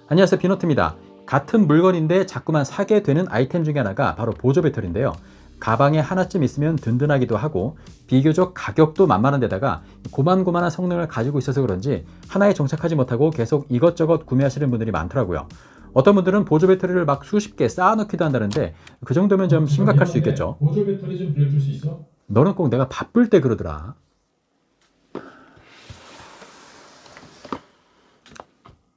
안녕하세요, 비노트입니다. 같은 물건인데 자꾸만 사게 되는 아이템 중에 하나가 바로 보조 배터리인데요. 가방에 하나쯤 있으면 든든하기도 하고 비교적 가격도 만만한 데다가 고만고만한 성능을 가지고 있어서 그런지 하나에 정착하지 못하고 계속 이것저것 구매하시는 분들이 많더라고요. 어떤 분들은 보조 배터리를 막 수십 개 쌓아놓기도 한다는데 그 정도면 좀 심각할 수 있겠죠. 보조 배터리 좀 빌려줄 수 있어? 너는 꼭 내가 바쁠 때 그러더라.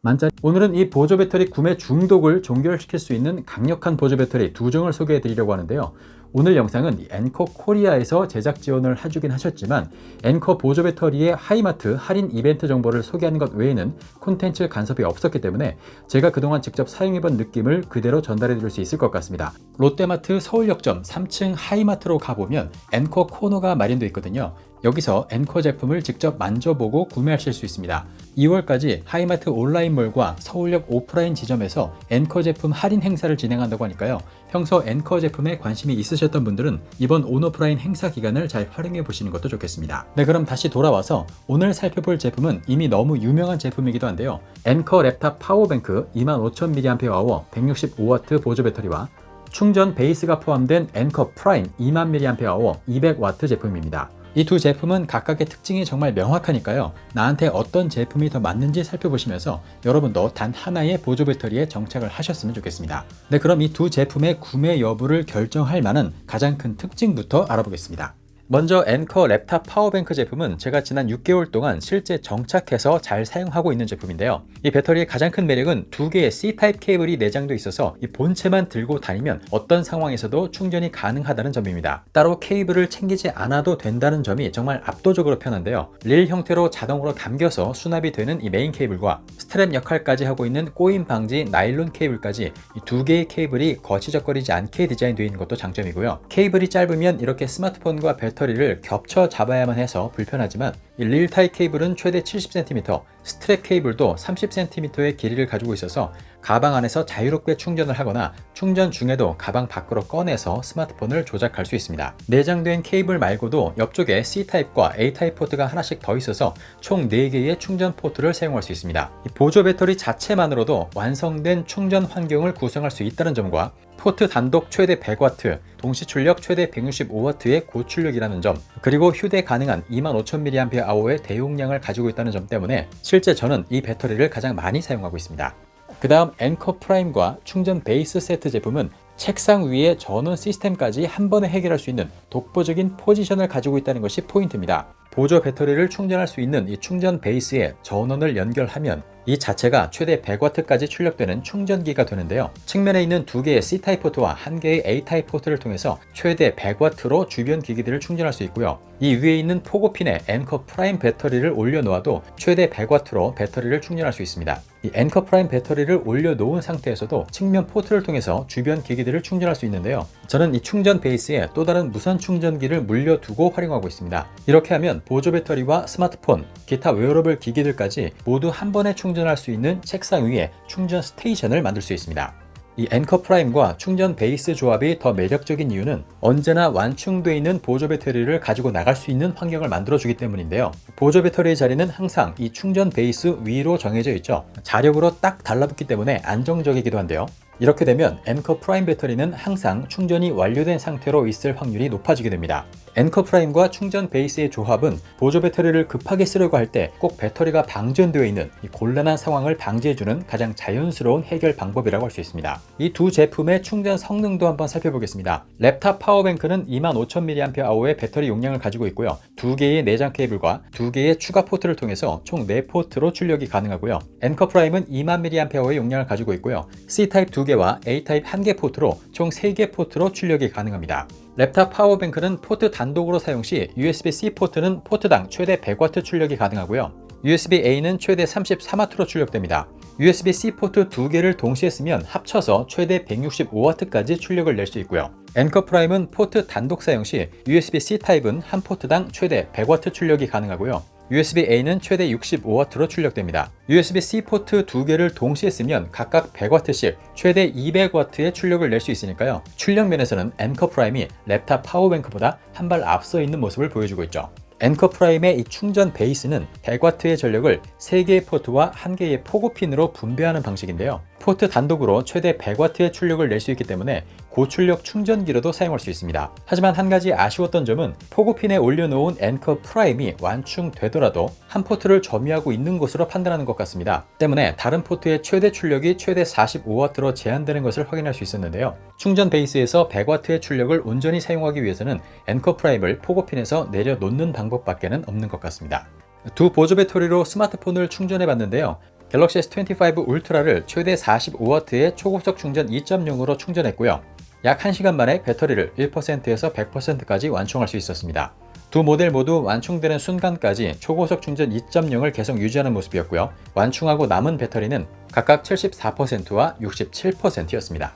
만짜리. 오늘은 이 보조 배터리 구매 중독을 종결시킬 수 있는 강력한 보조 배터리 두 종을 소개해 드리려고 하는데요. 오늘 영상은 엔커 코리아에서 제작 지원을 해주긴 하셨지만 엔커 보조 배터리의 하이마트 할인 이벤트 정보를 소개하는 것 외에는 콘텐츠 간섭이 없었기 때문에 제가 그동안 직접 사용해본 느낌을 그대로 전달해 드릴 수 있을 것 같습니다. 롯데마트 서울역점 3층 하이마트로 가보면 엔커 코너가 마련되어 있거든요. 여기서 엔커 제품을 직접 만져보고 구매하실 수 있습니다. 2월까지 하이마트 온라인몰과 서울역 오프라인 지점에서 엔커 제품 할인 행사를 진행한다고 하니까요. 평소 엔커 제품에 관심이 있으셨던 분들은 이번 온오프라인 행사 기간을 잘 활용해 보시는 것도 좋겠습니다. 네, 그럼 다시 돌아와서 오늘 살펴볼 제품은 이미 너무 유명한 제품이기도 한데요. 엔커 랩탑 파워뱅크 25,000mAh 165W 보조 배터리와 충전 베이스가 포함된 엔커 프라임 20,000mAh 200W 제품입니다. 이 두 제품은 각각의 특징이 정말 명확하니까요. 나한테 어떤 제품이 더 맞는지 살펴보시면서 여러분도 단 하나의 보조 배터리에 정착을 하셨으면 좋겠습니다. 네, 그럼 이 두 제품의 구매 여부를 결정할 만한 가장 큰 특징부터 알아보겠습니다. 먼저 엔커 랩탑 파워뱅크 제품은 제가 지난 6개월 동안 실제 정착해서 잘 사용하고 있는 제품인데요. 이 배터리의 가장 큰 매력은 두 개의 C타입 케이블이 내장되어 있어서 이 본체만 들고 다니면 어떤 상황에서도 충전이 가능하다는 점입니다. 따로 케이블을 챙기지 않아도 된다는 점이 정말 압도적으로 편한데요. 릴 형태로 자동으로 감겨서 수납이 되는 이 메인 케이블과 스트랩 역할까지 하고 있는 꼬임 방지 나일론 케이블까지 이 두 개의 케이블이 거치적거리지 않게 디자인되어 있는 것도 장점이고요. 케이블이 짧으면 이렇게 스마트폰과 배터리를 겹쳐 잡아야만 해서 불편하지만 이 릴 타입 케이블은 최대 70cm, 스트랩 케이블도 30cm의 길이를 가지고 있어서 가방 안에서 자유롭게 충전을 하거나 충전 중에도 가방 밖으로 꺼내서 스마트폰을 조작할 수 있습니다. 내장된 케이블 말고도 옆쪽에 C타입과 A타입 포트가 하나씩 더 있어서 총 4개의 충전 포트를 사용할 수 있습니다. 이 보조 배터리 자체만으로도 완성된 충전 환경을 구성할 수 있다는 점과 포트 단독 최대 100W, 동시 출력 최대 165W의 고출력이라는 점, 그리고 휴대 가능한 25,000mAh의 대용량을 가지고 있다는 점 때문에 실제 저는 이 배터리를 가장 많이 사용하고 있습니다. 그 다음 엔커 프라임과 충전 베이스 세트 제품은 책상 위에 전원 시스템까지 한 번에 해결할 수 있는 독보적인 포지션을 가지고 있다는 것이 포인트입니다. 보조 배터리를 충전할 수 있는 이 충전 베이스에 전원을 연결하면 이 자체가 최대 100W까지 출력되는 충전기가 되는데요. 측면에 있는 두 개의 C타입 포트와 한 개의 A타입 포트를 통해서 최대 100W로 주변 기기들을 충전할 수 있고요. 이 위에 있는 포고핀에 엔커 프라임 배터리를 올려놓아도 최대 100W로 배터리를 충전할 수 있습니다. 이 엔커 프라임 배터리를 올려놓은 상태에서도 측면 포트를 통해서 주변 기기들을 충전할 수 있는데요. 저는 이 충전 베이스에 또 다른 무선 충전기를 물려두고 활용하고 있습니다. 이렇게 하면 보조 배터리와 스마트폰, 기타 웨어러블 기기들까지 모두 한 번에 충전할 수 있는 책상 위에 충전 스테이션을 만들 수 있습니다. 이 엔커 프라임과 충전 베이스 조합이 더 매력적인 이유는 언제나 완충되어 있는 보조 배터리를 가지고 나갈 수 있는 환경을 만들어주기 때문인데요. 보조 배터리의 자리는 항상 이 충전 베이스 위로 정해져 있죠. 자력으로 딱 달라붙기 때문에 안정적이기도 한데요. 이렇게 되면 엔커 프라임 배터리는 항상 충전이 완료된 상태로 있을 확률이 높아지게 됩니다. 엔커 프라임과 충전 베이스의 조합은 보조 배터리를 급하게 쓰려고 할 때 꼭 배터리가 방전되어 있는 이 곤란한 상황을 방지해주는 가장 자연스러운 해결 방법이라고 할 수 있습니다. 이 두 제품의 충전 성능도 한번 살펴보겠습니다. 랩탑 파워뱅크는 25,000mAh의 배터리 용량을 가지고 있고요. 두 개의 내장 케이블과 두 개의 추가 포트를 통해서 총 4포트로 출력이 가능하고요. 엔커 프라임은 20,000mAh의 용량을 가지고 있고요. C타입 2개와 A타입 1개 포트로 총 3개 포트로 출력이 가능합니다. 랩탑 파워뱅크는 포트 단독으로 사용 시 USB-C 포트는 포트당 최대 100W 출력이 가능하고요. USB-A는 최대 33W로 출력됩니다. USB-C 포트 2개를 동시에 쓰면 합쳐서 최대 165W까지 출력을 낼 수 있고요. 엔커 프라임은 포트 단독 사용 시 USB-C 타입은 한 포트당 최대 100W 출력이 가능하고요. USB-A는 최대 65W로 출력됩니다. USB-C 포트 2개를 동시에 쓰면 각각 100W씩 최대 200W의 출력을 낼 수 있으니까요. 출력 면에서는 엔커 프라임이 랩탑 파워뱅크보다 한 발 앞서 있는 모습을 보여주고 있죠. 엔커 프라임의 이 충전 베이스는 100W의 전력을 3개의 포트와 1개의 포고핀으로 분배하는 방식인데요. 포트 단독으로 최대 100W의 출력을 낼 수 있기 때문에 고출력 충전기로도 사용할 수 있습니다. 하지만 한 가지 아쉬웠던 점은 포고핀에 올려놓은 엔커 프라임이 완충되더라도 한 포트를 점유하고 있는 것으로 판단하는 것 같습니다. 때문에 다른 포트의 최대 출력이 최대 45W로 제한되는 것을 확인할 수 있었는데요. 충전 베이스에서 100W의 출력을 온전히 사용하기 위해서는 엔커 프라임을 포고핀에서 내려놓는 방법밖에는 없는 것 같습니다. 두 보조 배터리로 스마트폰을 충전해 봤는데요. 갤럭시 S25 울트라를 최대 45W의 초고속 충전 2.0으로 충전했고요. 약 1시간 만에 배터리를 1%에서 100%까지 완충할 수 있었습니다. 두 모델 모두 완충되는 순간까지 초고속 충전 2.0을 계속 유지하는 모습이었고요. 완충하고 남은 배터리는 각각 74%와 67%였습니다.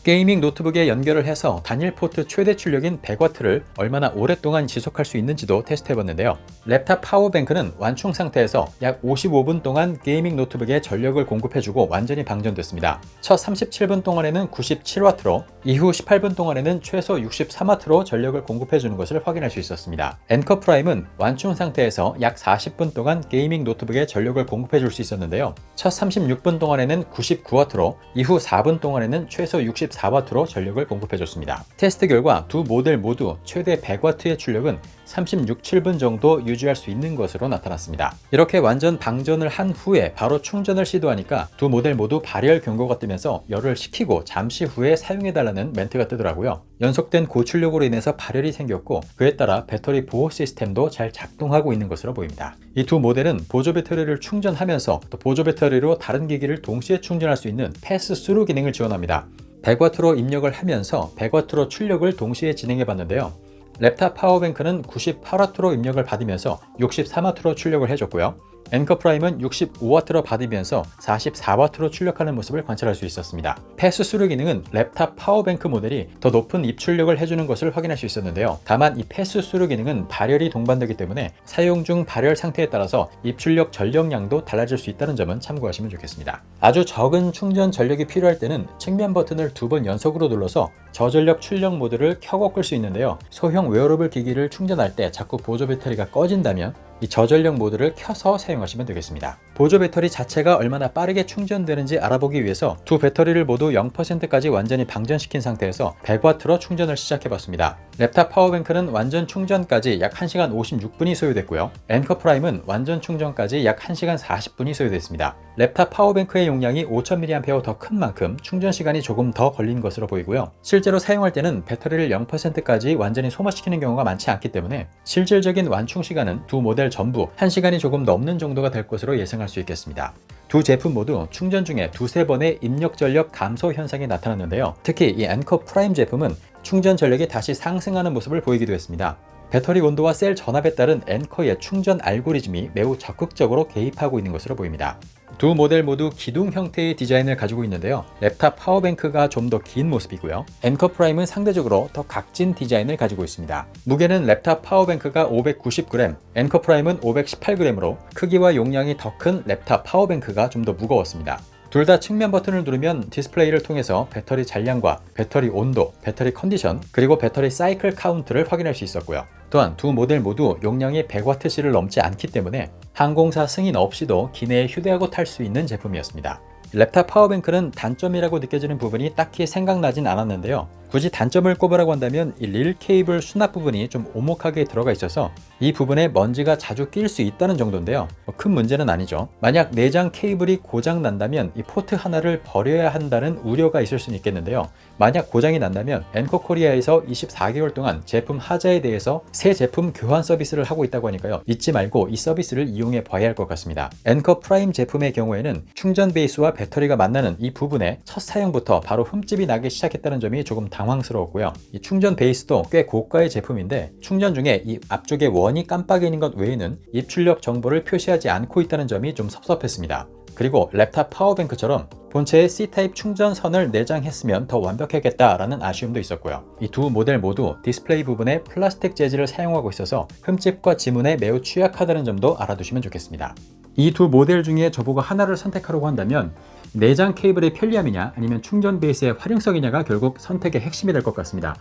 게이밍 노트북에 연결을 해서 단일 포트 최대 출력인 100W를 얼마나 오랫동안 지속할 수 있는지도 테스트해봤는데요. 랩탑 파워뱅크는 완충 상태에서 약 55분 동안 게이밍 노트북에 전력을 공급해주고 완전히 방전됐습니다. 첫 37분 동안에는 97W로 이후 18분 동안에는 최소 63W로 전력을 공급해주는 것을 확인할 수 있었습니다. 엔커 프라임은 완충 상태에서 약 40분 동안 게이밍 노트북에 전력을 공급해줄 수 있었는데요. 첫 36분 동안에는 99W로 이후 4분 동안에는 최소 64W로 전력을 공급해줬습니다. 테스트 결과 두 모델 모두 최대 100W의 출력은 36, 7분 정도 유지할 수 있는 것으로 나타났습니다. 이렇게 완전 방전을 한 후에 바로 충전을 시도하니까 두 모델 모두 발열 경고가 뜨면서 열을 식히고 잠시 후에 사용해달라는 멘트가 뜨더라고요. 연속된 고출력으로 인해서 발열이 생겼고 그에 따라 배터리 보호 시스템도 잘 작동하고 있는 것으로 보입니다. 이 두 모델은 보조 배터리를 충전하면서 또 보조 배터리로 다른 기기를 동시에 충전할 수 있는 패스 스루 기능을 지원합니다. 100W로 입력을 하면서 100W로 출력을 동시에 진행해 봤는데요. 랩탑 파워뱅크는 98W로 입력을 받으면서 63W로 출력을 해줬고요. 엔커 프라임은 65W로 받으면서 44W로 출력하는 모습을 관찰할 수 있었습니다. 패스 스루 기능은 랩탑 파워뱅크 모델이 더 높은 입출력을 해주는 것을 확인할 수 있었는데요. 다만 이 패스 스루 기능은 발열이 동반되기 때문에 사용 중 발열 상태에 따라서 입출력 전력량도 달라질 수 있다는 점은 참고하시면 좋겠습니다. 아주 적은 충전 전력이 필요할 때는 측면 버튼을 2번 연속으로 눌러서 저전력 출력 모드를 켜고 끌 수 있는데요. 소형 웨어러블 기기를 충전할 때 자꾸 보조 배터리가 꺼진다면 이 저전력 모드를 켜서 사용하시면 되겠습니다. 보조 배터리 자체가 얼마나 빠르게 충전되는지 알아보기 위해서 두 배터리를 모두 0%까지 완전히 방전시킨 상태에서 100W로 충전을 시작해봤습니다. 랩탑 파워뱅크는 완전 충전까지 약 1시간 56분이 소요됐고요. 엔커 프라임은 완전 충전까지 약 1시간 40분이 소요됐습니다. 랩탑 파워뱅크의 용량이 5000mAh 더 큰 만큼 충전 시간이 조금 더 걸린 것으로 보이고요. 실제로 사용할 때는 배터리를 0%까지 완전히 소모시키는 경우가 많지 않기 때문에 실질적인 완충 시간은 두 모델 전부 1시간이 조금 넘는 정도가 될 것으로 예상할 수 있겠습니다. 두 제품 모두 충전 중에 두세 번의 입력 전력 감소 현상이 나타났는데요. 특히 이 엔커 프라임 제품은 충전 전력이 다시 상승하는 모습을 보이기도 했습니다. 배터리 온도와 셀 전압에 따른 엔커의 충전 알고리즘이 매우 적극적으로 개입하고 있는 것으로 보입니다. 두 모델 모두 기둥 형태의 디자인을 가지고 있는데요. 랩탑 파워뱅크가 좀 더 긴 모습이고요. 엔커 프라임은 상대적으로 더 각진 디자인을 가지고 있습니다. 무게는 랩탑 파워뱅크가 590g, 엔커 프라임은 518g으로 크기와 용량이 더 큰 랩탑 파워뱅크가 좀 더 무거웠습니다. 둘 다 측면 버튼을 누르면 디스플레이를 통해서 배터리 잔량과 배터리 온도, 배터리 컨디션, 그리고 배터리 사이클 카운트를 확인할 수 있었고요. 또한 두 모델 모두 용량이 100Wc를 넘지 않기 때문에 항공사 승인 없이도 기내에 휴대하고 탈 수 있는 제품이었습니다. 랩탑 파워뱅크는 단점이라고 느껴지는 부분이 딱히 생각나진 않았는데요. 굳이 단점을 꼽으라고 한다면 이 릴 케이블 수납 부분이 좀 오목하게 들어가 있어서 이 부분에 먼지가 자주 낄 수 있다는 정도인데요. 큰 문제는 아니죠. 만약 내장 케이블이 고장 난다면 이 포트 하나를 버려야 한다는 우려가 있을 수는 있겠는데요. 만약 고장이 난다면 엔커 코리아에서 24개월 동안 제품 하자에 대해서 새 제품 교환 서비스를 하고 있다고 하니까요. 잊지 말고 이 서비스를 이용해 봐야 할 것 같습니다. 엔커 프라임 제품의 경우에는 충전 베이스와 배터리가 만나는 이 부분에 첫 사용부터 바로 흠집이 나기 시작했다는 점이 조금 당황스러웠고요. 이 충전 베이스도 꽤 고가의 제품인데 충전 중에 이 앞쪽에 원이 깜빡이는 것 외에는 입출력 정보를 표시하지 않고 있다는 점이 좀 섭섭했습니다. 그리고 랩탑 파워뱅크처럼 본체에 C타입 충전선을 내장했으면 더 완벽했겠다라는 아쉬움도 있었고요. 이 두 모델 모두 디스플레이 부분에 플라스틱 재질을 사용하고 있어서 흠집과 지문에 매우 취약하다는 점도 알아두시면 좋겠습니다. 이 두 모델 중에 저보고 하나를 선택하라고 한다면 내장 케이블의 편리함이냐 아니면 충전 베이스의 활용성이냐가 결국 선택의 핵심이 될 것 같습니다.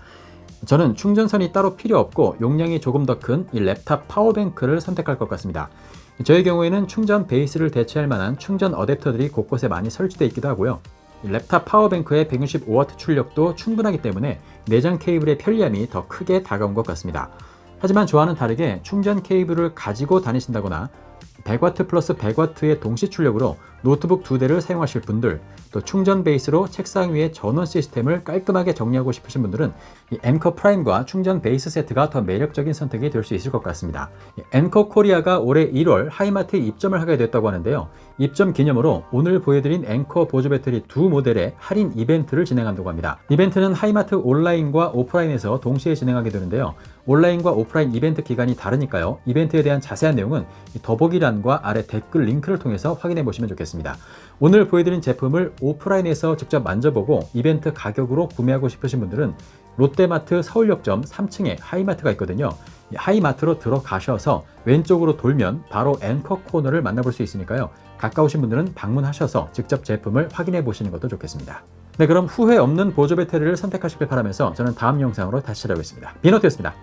저는 충전선이 따로 필요 없고 용량이 조금 더 큰 이 랩탑 파워뱅크를 선택할 것 같습니다. 저의 경우에는 충전 베이스를 대체할 만한 충전 어댑터들이 곳곳에 많이 설치되어 있기도 하고요. 이 랩탑 파워뱅크의 165W 출력도 충분하기 때문에 내장 케이블의 편리함이 더 크게 다가온 것 같습니다. 하지만 저와는 다르게 충전 케이블을 가지고 다니신다거나 100W 플러스 100W의 동시 출력으로 노트북 2대를 사용하실 분들, 또 충전 베이스로 책상 위에 전원 시스템을 깔끔하게 정리하고 싶으신 분들은 이 엔커 프라임과 충전 베이스 세트가 더 매력적인 선택이 될 수 있을 것 같습니다. 엔커 코리아가 올해 1월 하이마트에 입점을 하게 됐다고 하는데요. 입점 기념으로 오늘 보여드린 엔커 보조 배터리 두 모델의 할인 이벤트를 진행한다고 합니다. 이벤트는 하이마트 온라인과 오프라인에서 동시에 진행하게 되는데요. 온라인과 오프라인 이벤트 기간이 다르니까요. 이벤트에 대한 자세한 내용은 더보기란과 아래 댓글 링크를 통해서 확인해 보시면 좋겠습니다. 오늘 보여드린 제품을 오프라인에서 직접 만져보고 이벤트 가격으로 구매하고 싶으신 분들은 롯데마트 서울역점 3층에 하이마트가 있거든요. 하이마트로 들어가셔서 왼쪽으로 돌면 바로 엔커 코너를 만나볼 수 있으니까요. 가까우신 분들은 방문하셔서 직접 제품을 확인해 보시는 것도 좋겠습니다. 네, 그럼 후회 없는 보조 배터리를 선택하시길 바라면서 저는 다음 영상으로 다시 찾아오겠습니다. 비너트였습니다.